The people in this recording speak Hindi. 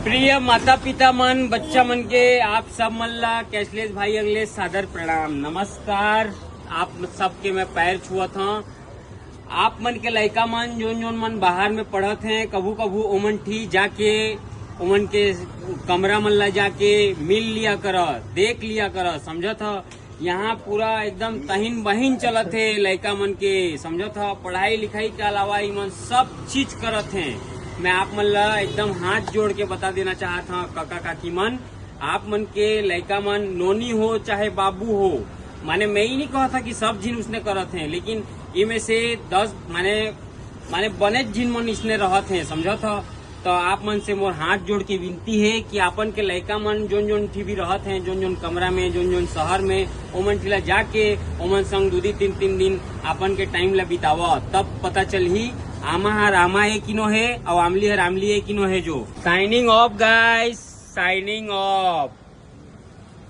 प्रिय माता पिता मन बच्चा मन के आप सब मन ला कैशलेस भाई अगले सादर प्रणाम नमस्कार। आप सबके मैं पैर छुअत हूँ। आप मन के लड़का मन जोन मन बाहर में पढ़त हैं कभू कभू ओमन ठीक जाके ओमन के कमरा मन ला जाके मिल लिया कर, देख लिया कर, समझत ह। यहाँ पूरा एकदम तहिन बहिन चलत है लड़का मन के, समझत ह। पढ़ाई लिखाई के अलावा इमन सब चीज करत हैं। मैं आप मन ला एकदम हाथ जोड़ के बता देना चाहता हूँ काका काकी मन, आप मन के लड़का मन नोनी हो चाहे बाबू हो, माने मैं ही नहीं कहा था कि सब जिन उसने करत हैं, लेकिन इनमें से 10 माने बने जिन मन इसने रहत हैं, समझत ह। तो आप मन से मोर हाथ जोड़ के विनती है कि आपन के लड़का मन जोन भी रहत हैं, जोन कमरा में, जोन शहर में, ओमन ठिला जाके ओमन संग 2-3 दिन आपन के टाइम ला बितावा, तब पता चलही आमा हा रामा है किनो है और आमली है रामली है किनो है। जो signing off guys, signing off.